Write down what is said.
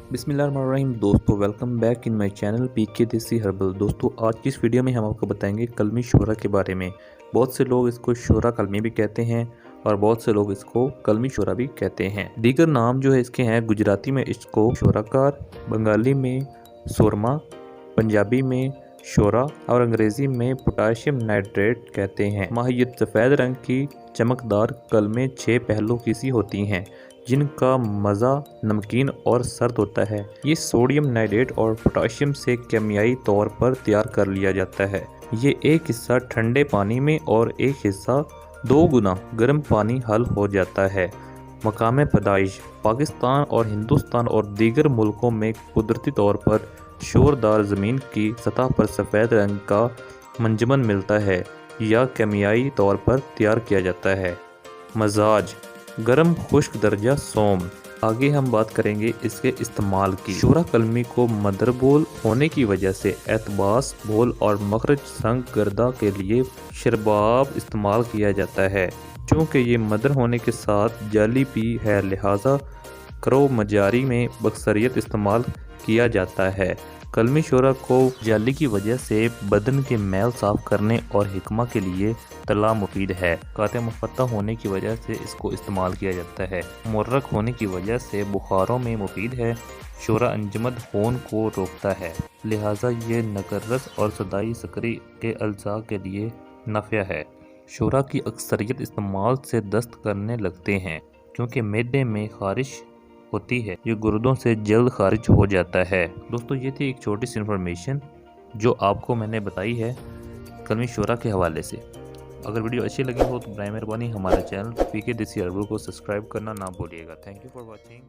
बिस्मिल्लाहिर्रहमानिर्रहीम। दोस्तों welcome back in my channel PK Desi herbal. दोस्तों आज की इस वीडियो में हम आपको बताएंगे कलमी शोरा के बारे में। बहुत से लोग इसको शोरा कलमी भी कहते हैं और बहुत से लोग इसको कलमी शोरा भी कहते हैं। दीगर नाम जो है इसके हैं, गुजराती में इसको शोराकार, बंगाली में सोरमा, पंजाबी में शोरा और अंग्रेज़ी में पोटाशियम नाइट्रेट कहते हैं। माहियत सफ़ेद रंग की चमकदार कलमें 6 पहलों की सी होती हैं जिनका मज़ा नमकीन और सर्द होता है। ये सोडियम नाइट्रेट और पोटाशियम से केमियाई तौर पर तैयार कर लिया जाता है। ये एक हिस्सा ठंडे पानी में और एक हिस्सा 2 गुना गर्म पानी हल हो जाता है। मकाम पैदाइश पाकिस्तान और हिंदुस्तान और दीगर मुल्कों में कुदरती तौर पर शोरदार ज़मीन की सतह पर सफ़ेद रंग का मंजमन मिलता है या केमियाई तौर पर तैयार किया जाता है। मजाज गर्म खुश्क दर्जा सोम। आगे हम बात करेंगे इसके इस्तेमाल की। शोरा कलमी को मदरबोल होने की वजह से एतबास बोल और मखरज संग गर्दा के लिए शरबाब इस्तेमाल किया जाता है। चूँकि ये मदर होने के साथ जाली भी है, लिहाजा करो मजारी में बक्सरियत इस्तेमाल किया जाता है। कलमी शोरा को जाली की वजह से बदन के मैल साफ करने और हिकमा के लिए तला मुफीद है। काते मुफत्ता होने की वजह से इसको इस्तेमाल किया जाता है। मुर्रक होने की वजह से बुखारों में मुफीद है। शोरा अंजमद खून को रोकता है, लिहाजा ये नकरस और सदाई सकरी के अल्जा के लिए नफ़्या है। शोरा की अक्सरियत इस्तेमाल से दस्त करने लगते हैं क्योंकि मैदे में खारिश होती है, ये गुर्दों से जल्द खारिज हो जाता है। दोस्तों ये थी एक छोटी सी इन्फॉर्मेशन जो आपको मैंने बताई है कलमी शोरा के हवाले से। अगर वीडियो अच्छी लगी हो तो बराए मेहरबानी हमारे चैनल पीके देसी हर्बल को सब्सक्राइब करना ना भूलिएगा। Thank you for watching.